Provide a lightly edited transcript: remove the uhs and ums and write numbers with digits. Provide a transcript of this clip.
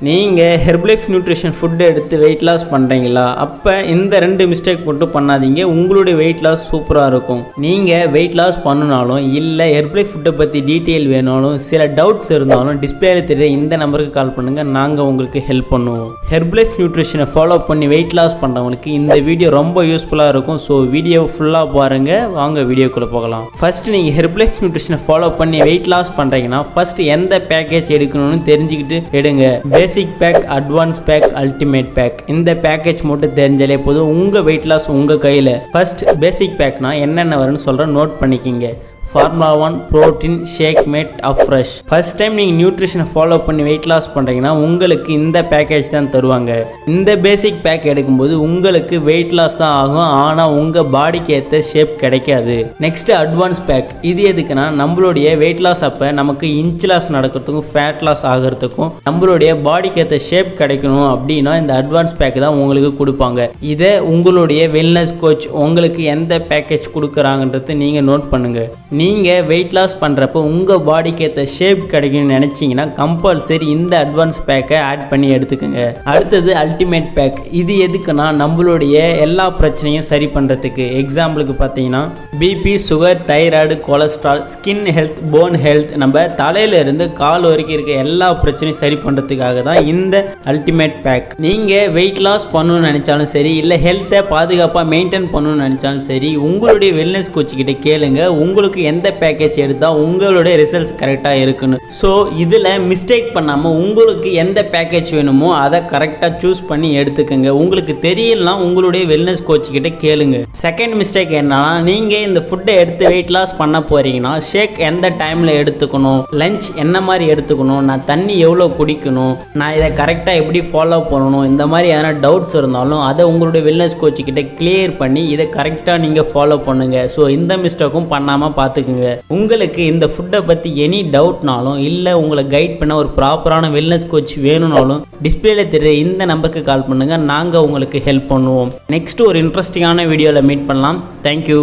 நீங்கள் Herbalife nutrition food எடுத்து weight loss பண்ணுறீங்களா? அப்போ இந்த 2 மிஸ்டேக் மட்டும் பண்ணாதீங்க, உங்களுடைய வெயிட் லாஸ் சூப்பராக இருக்கும். நீங்கள் வெயிட் லாஸ் பண்ணினாலும் இல்லை ஹெர்பலைஃப் ஃபுட்டை பற்றி டீட்டெயில் வேணாலும் சில டவுட்ஸ் இருந்தாலும் டிஸ்பிளேல தெரிய இந்த நம்பருக்கு கால் பண்ணுங்கள், நாங்கள் உங்களுக்கு ஹெல்ப் பண்ணுவோம். ஹெர்பலைஃப் நியூட்ரிஷனை ஃபாலோ பண்ணி வெயிட் லாஸ் பண்ணுறவங்களுக்கு இந்த வீடியோ ரொம்ப யூஸ்ஃபுல்லாக இருக்கும். ஸோ வீடியோ ஃபுல்லாக பாருங்கள், வாங்க வீடியோக்குள்ளே போகலாம். ஃபஸ்ட்டு நீங்கள் ஹெர்பலைஃப் நியூட்ரிஷனை ஃபாலோ பண்ணி வெயிட் லாஸ் பண்ணுறீங்கன்னா ஃபஸ்ட்டு எந்த பேக்கேஜ் எடுக்கணும்னு தெரிஞ்சுக்கிட்டு எடுங்க. Basic pack, advance pack, ultimate pack, இந்த பேக்கேஜ் மட்டும் தெரிஞ்சாலே போதும், உங்கள் வெயிட் லாஸ் உங்கள் கையில். ஃபர்ஸ்ட் பேசிக் பேக்னா என்னென்ன வரும்னு சொல்கிறேன், நோட் பண்ணிக்கிங்க. Formula 1 protein shake made afresh. First time நீங்கள் நியூட்ரிஷனை ஃபாலோ பண்ணி வெயிட் லாஸ் பண்ணுறீங்கன்னா உங்களுக்கு இந்த பேக்கேஜ் தான் தருவாங்க. இந்த பேசிக் பேக் எடுக்கும்போது உங்களுக்கு வெயிட் லாஸ் தான் ஆகும், ஆனால் உங்கள் பாடிக்கு ஏற்ற ஷேப் கிடைக்காது. Next advance pack. இது எதுக்குன்னா நம்மளுடைய வெயிட் லாஸ் அப்போ நமக்கு இன்ச் லாஸ் நடக்கிறதுக்கும் ஃபேட் லாஸ் ஆகிறதுக்கும் நம்மளுடைய பாடிக்கு ஏற்ற ஷேப் கிடைக்கணும் அப்படின்னா இந்த அட்வான்ஸ் பேக் தான் உங்களுக்கு கொடுப்பாங்க. இதை உங்களுடைய வெல்னஸ் கோச் உங்களுக்கு எந்த பேக்கேஜ் கொடுக்குறாங்கன்றது நீங்கள் நோட் பண்ணுங்கள். நீங்கள் வெயிட் லாஸ் பண்ணுறப்போ உங்கள் பாடிக்கு ஏற்ற ஷேப் கிடைக்கும்னு நினச்சிங்கன்னா கம்பல்சரி இந்த அட்வான்ஸ் பேக்கை ஆட் பண்ணி எடுத்துக்கோங்க. அடுத்தது அல்டிமேட் பேக். இது எதுக்குன்னா நம்மளுடைய எல்லா பிரச்சனையும் சரி பண்ணுறதுக்கு. எக்ஸாம்பிளுக்கு பார்த்தீங்கன்னா BP, sugar, thyroid, cholesterol, skin health, bone health, நம்ம தலையிலிருந்து கால் வரைக்கும் இருக்க எல்லா பிரச்சனையும் சரி பண்ணுறதுக்காக தான் இந்த அல்டிமேட் பேக். நீங்கள் வெயிட் லாஸ் பண்ணணும்னு நினச்சாலும் சரி, இல்லை ஹெல்த்தை பாதுகாப்பாக மெயின்டைன் பண்ணணும்னு நினச்சாலும் சரி, உங்களுடைய வெல்னஸ் கோச்சுக்கிட்ட கேளுங்க, உங்களுக்கு எந்த பேக்கேஜ் எடுத்தால் உங்களுடைய ரிசல்ட்ஸ் கரெக்டாக இருக்குன்னு. ஸோ இதில் மிஸ்டேக் பண்ணாமல் உங்களுக்கு எந்த பேக்கேஜ் வேணுமோ அதை கரெக்டாக சூஸ் பண்ணி எடுத்துக்கோங்க. உங்களுக்கு தெரியலாம் உங்களுடைய வெல்னஸ் கோச்சுக்கிட்ட கேளுங்க. செகண்ட் மிஸ்டேக் என்னன்னா, நீங்கள் இந்த ஃபுட்டை எடுத்து வெயிட் லாஸ் பண்ண போகிறீங்கன்னா ஷேக் எந்த டைமில் எடுத்துக்கணும், லஞ்ச் என்ன மாதிரி எடுத்துக்கணும், நான் தண்ணி எவ்வளோ குடிக்கணும், நான் இதை கரெக்டாக எப்படி ஃபாலோ பண்ணணும், இந்த மாதிரி எதனா டவுட்ஸ் இருந்தாலும் அதை உங்களுடைய வெல்னஸ் கோச்சுக்கிட்ட கிளியர் பண்ணி இதை கரெக்டாக நீங்கள் ஃபாலோ பண்ணுங்கள். ஸோ இந்த மிஸ்டேக்கும் பண்ணாமல் பார்த்துக்குங்க. உங்களுக்கு இந்த ஃபுட்டை பற்றி எனி டவுட்னாலும் இல்லை உங்களை கைட் பண்ண ஒரு ப்ராப்பரான வெல்னஸ் கோச் வேணும்னாலும் டிஸ்பிளேல தெரிய இந்த நம்பருக்கு கால் பண்ணுங்கள், நாங்கள் உங்களுக்கு ஹெல்ப் பண்ணுவோம். நெக்ஸ்ட் ஒரு இன்ட்ரெஸ்டிங்கான வீடியோவில் மீட் பண்ணலாம். தேங்க்யூ.